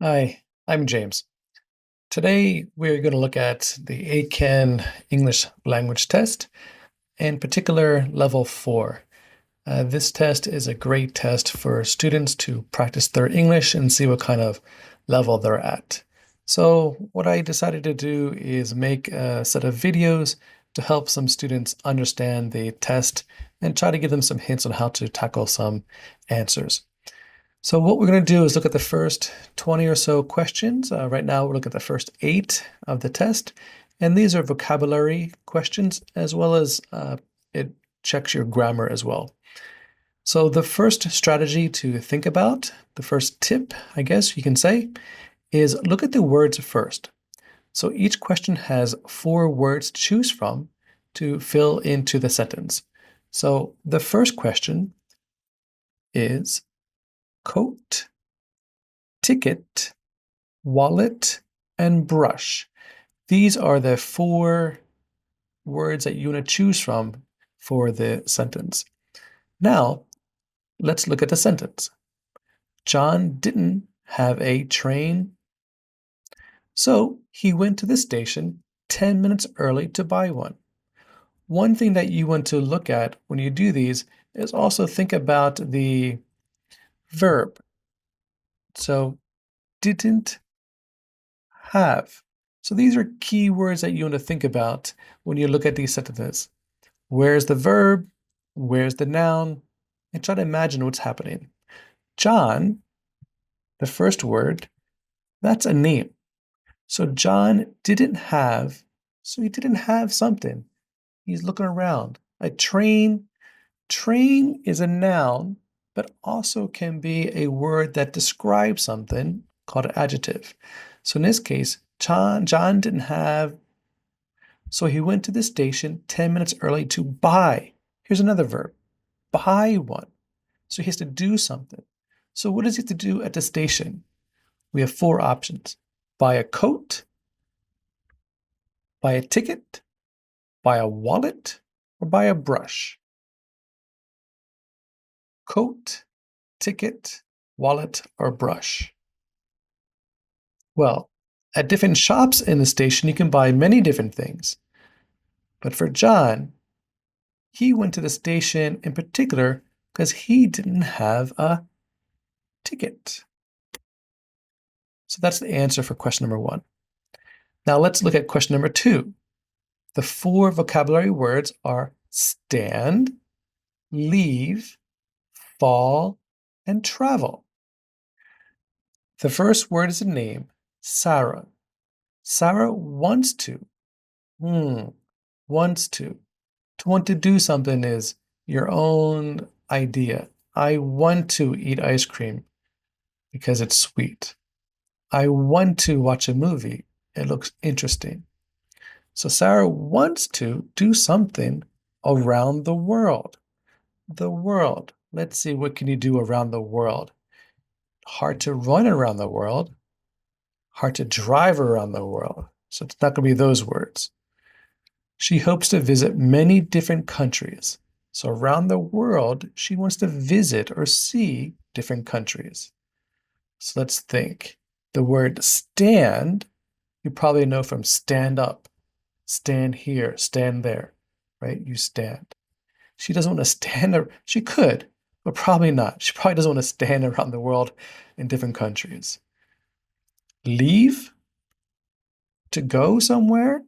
Hi, I'm James. Today we're going to look at the EIKEN English language test, in particular level 4. This test is a great test for students to practice their English and see what kind of level they're at. So what I decided to do is make a set of videos to help some students understand the test and try to give them some hints on how to tackle some answers. So what we're going to do is look at the first 20 or so questions. Right now, we're looking at the first 8 of the test. And these are vocabulary questions, as well as it checks your grammar as well. So the first strategy to think about, the first tip, I guess you can say, is look at the words first. So each question has 4 words to choose from to fill into the sentence. So the first question is coat, ticket, wallet, and brush. These are the 4 words that you want to choose from for the sentence. Now, let's look at the sentence. John didn't have a train, so he went to the station 10 minutes early to buy one. One thing that you want to look at when you do these is also think about the verb. So didn't have. So these are key words that you want to think about when you look at these sentences. Where's the verb? Where's the noun? And try to imagine what's happening. John, the first word, that's a name. So John didn't have, so he didn't have something. He's looking around. A train. Train is a noun, but also can be a word that describes something called an adjective. So in this case, John didn't have, so he went to the station 10 minutes early to buy. Here's another verb, buy one. So he has to do something. So what does he have to do at the station? We have 4 options. Buy a coat, buy a ticket, buy a wallet, or buy a brush. Coat, ticket, wallet, or brush. Well, at different shops in the station, you can buy many different things. But for John, he went to the station in particular because he didn't have a ticket. So that's the answer for question number 1. Now let's look at question number 2. The 4 vocabulary words are stand, leave, fall, and travel. The first word is a name, Sarah. Sarah wants to. Wants to. To want to do something is your own idea. I want to eat ice cream because it's sweet. I want to watch a movie. It looks interesting. So Sarah wants to do something around the world. The world. Let's see, what can you do around the world? Hard to run around the world. Hard to drive around the world. So it's not going to be those words. She hopes to visit many different countries. So around the world, she wants to visit or see different countries. So let's think. The word stand, you probably know from stand up, stand here, stand there, right? You stand. She doesn't want to stand, she could, but probably not. She probably doesn't want to stand around the world in different countries. Leave, to go somewhere,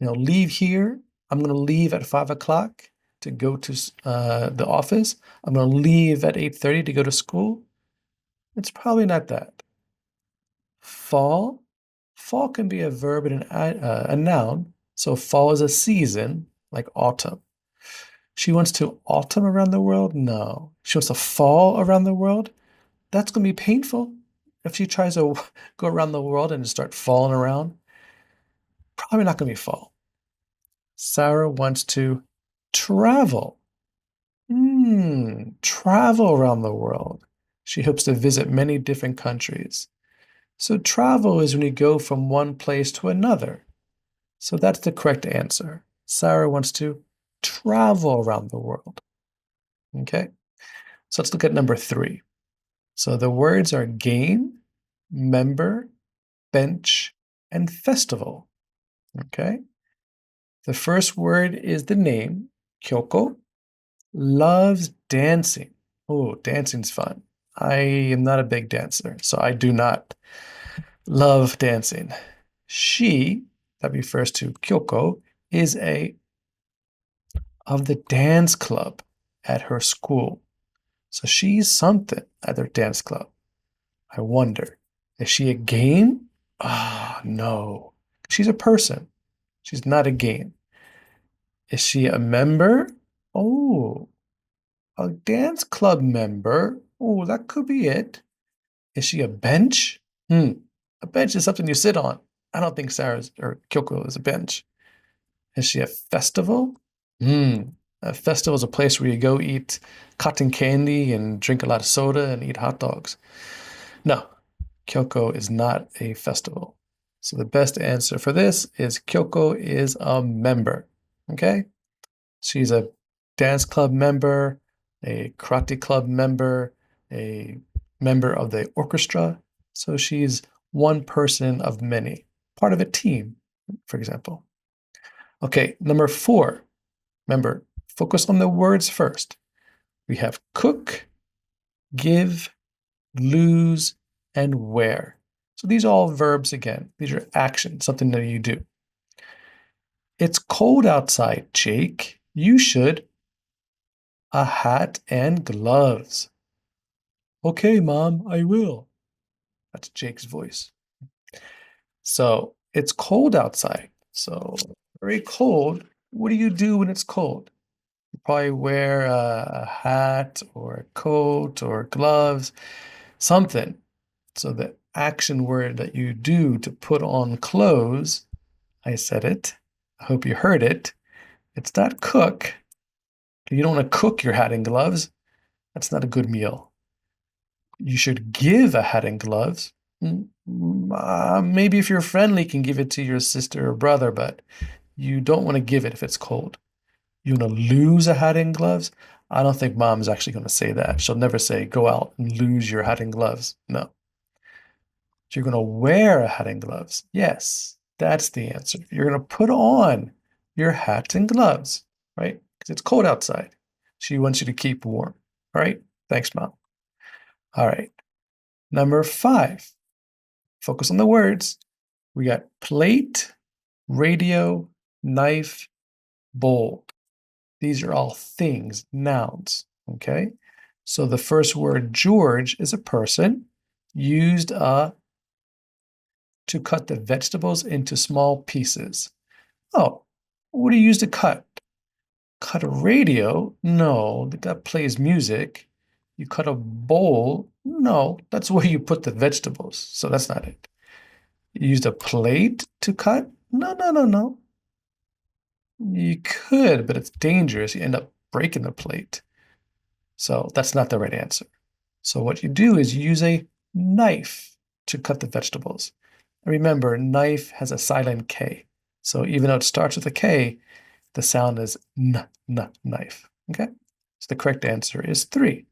leave here. I'm going to leave at 5 o'clock to go to the office. I'm going to leave at 8:30 to go to school. It's probably not that. Fall. Fall can be a verb and a noun. So fall is a season, like autumn. She wants to autumn around the world? No. She wants to fall around the world? That's going to be painful. If she tries to go around the world and start falling around, probably not going to be fall. Sarah wants to travel. Travel around the world. She hopes to visit many different countries. So travel is when you go from one place to another. So that's the correct answer. Sarah wants to travel around the world. Okay, so let's look at number 3. So the words are gain, member, bench, and festival. Okay? The first word is the name, Kyoko, loves dancing. Oh, dancing's fun. I am not a big dancer, so I do not love dancing. She, that refers to Kyoko, is of the dance club at her school. So she's something at her dance club. I wonder, is she a game? Ah, no. She's a person. She's not a game. Is she a member? Oh, a dance club member. Oh, that could be it. Is she a bench? A bench is something you sit on. I don't think Sarah's or Kyoko is a bench. Is she a festival? A festival is a place where you go eat cotton candy and drink a lot of soda and eat hot dogs. No, Kyoko is not a festival. So the best answer for this is Kyoko is a member. Okay? She's a dance club member, a karate club member, a member of the orchestra. So she's one person of many, part of a team, for example. Okay, number 4. Remember, focus on the words first. We have cook, give, lose, and wear. So these are all verbs again. These are actions, something that you do. It's cold outside, Jake. You should a hat and gloves. Okay, Mom, I will. That's Jake's voice. So it's cold outside. So very cold. What do you do when it's cold? You probably wear a hat or a coat or gloves, something. So the action word that you do to put on clothes, I said it. I hope you heard it. It's not cook. You don't want to cook your hat and gloves. That's not a good meal. You should give a hat and gloves. Maybe if you're friendly, you can give it to your sister or brother, but you don't want to give it if it's cold. You want to lose a hat and gloves? I don't think Mom is actually going to say that. She'll never say, go out and lose your hat and gloves. No. You're going to wear a hat and gloves. Yes, that's the answer. You're going to put on your hat and gloves, right? Because it's cold outside. She wants you to keep warm. All right? Thanks, Mom. All right. Number 5. Focus on the words. We got plate, radio, knife, bowl. These are all things, nouns, okay? So the first word, George, is a person used to cut the vegetables into small pieces. Oh, what do you use to cut? Cut a radio? No, that plays music. You cut a bowl? No, that's where you put the vegetables. So that's not it. You used a plate to cut? No. You could, but it's dangerous. You end up breaking the plate. So that's not the right answer. So what you do is you use a knife to cut the vegetables. And remember, knife has a silent K. So even though it starts with a K, the sound is knife. Okay? So the correct answer is 3.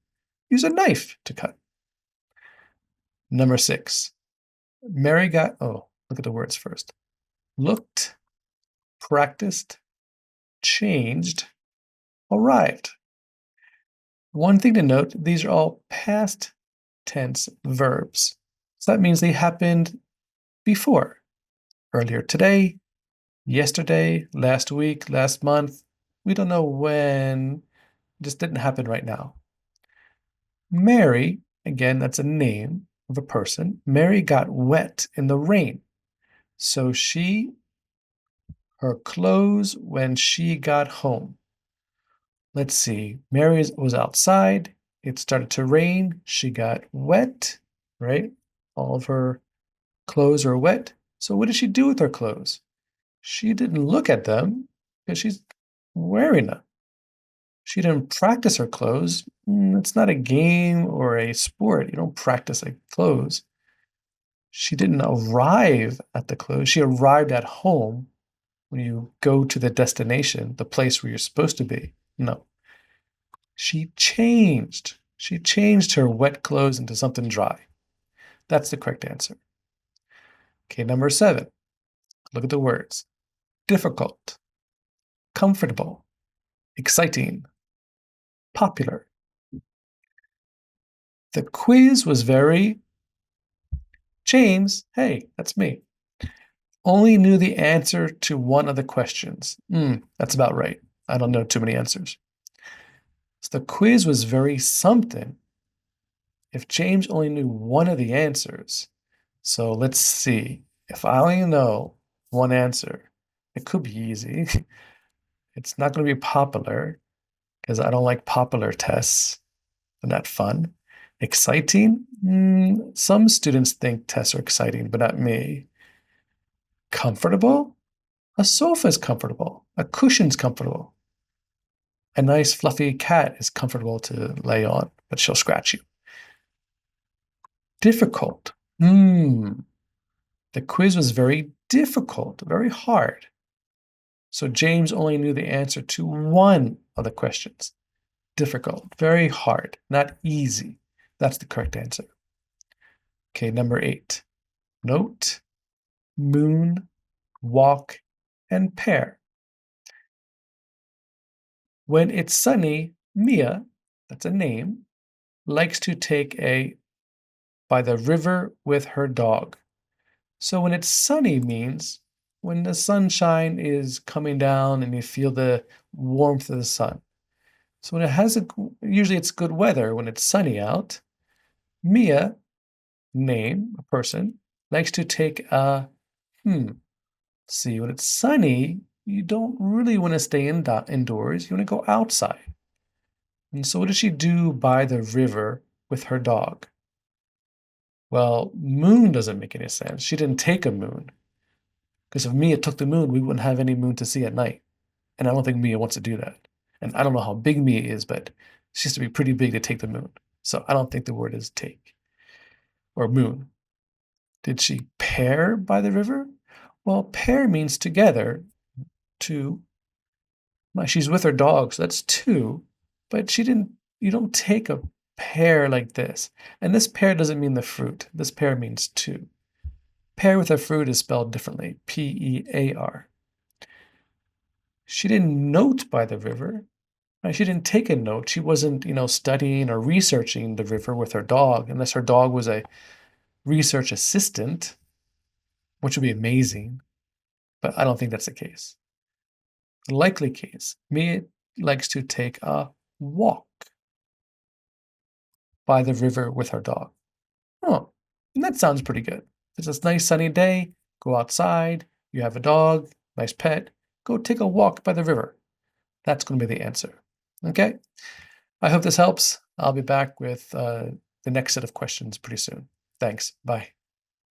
Use a knife to cut. Number 6. Mary got, look at the words first. Looked, practiced, changed, arrived. One thing to note, these are all past tense verbs. So that means they happened before. Earlier today, yesterday, last week, last month. We don't know when. It just didn't happen right now. Mary, again, that's a name of a person. Mary got wet in the rain. So her clothes when she got home. Let's see. Mary was outside. It started to rain. She got wet, right? All of her clothes are wet. So what did she do with her clothes? She didn't look at them because she's wearing them. She didn't practice her clothes. It's not a game or a sport. You don't practice clothes. She didn't arrive at the clothes. She arrived at home when you go to the destination, the place where you're supposed to be. No. She changed. She changed her wet clothes into something dry. That's the correct answer. Okay, number 7. Look at the words. Difficult, comfortable, exciting, popular. The quiz was very... James, hey, that's me, only knew the answer to one of the questions. That's about right. I don't know too many answers. So the quiz was very something if James only knew one of the answers. So let's see. If I only know one answer, it could be easy. It's not going to be popular because I don't like popular tests. They're not fun. Exciting? Some students think tests are exciting, but not me. Comfortable? A sofa is comfortable. A cushion's comfortable. A nice fluffy cat is comfortable to lay on, but she'll scratch you. Difficult. The quiz was very difficult, very hard. So James only knew the answer to one of the questions. Difficult, very hard, not easy. That's the correct answer. Okay, number 8. Note, moon, walk, and pair. When it's sunny, Mia, that's a name, likes to take a by the river with her dog. So when it's sunny means when the sunshine is coming down and you feel the warmth of the sun. So when it has usually it's good weather when it's sunny out. Mia, name, a person, likes to take a, see, when it's sunny, you don't really want to stay indoors. You want to go outside. And so what does she do by the river with her dog? Well, moon doesn't make any sense. She didn't take a moon. Because if Mia took the moon, we wouldn't have any moon to see at night. And I don't think Mia wants to do that. And I don't know how big Mia is, but she has to be pretty big to take the moon. So I don't think the word is take or moon. Did she pair by the river? Well, pair means together, two. She's with her dog, so that's two. But you don't take a pear like this. And this pear doesn't mean the fruit. This pear means two. Pear with a fruit is spelled differently, P-E-A-R. She didn't note by the river. She didn't take a note. She wasn't, studying or researching the river with her dog, unless her dog was a research assistant, which would be amazing. But I don't think that's the case. The likely case, Mia likes to take a walk by the river with her dog. Oh, and that sounds pretty good. It's a nice sunny day, go outside, you have a dog, nice pet, go take a walk by the river. That's going to be the answer. Okay? I hope this helps. I'll be back with the next set of questions pretty soon. Thanks. Bye.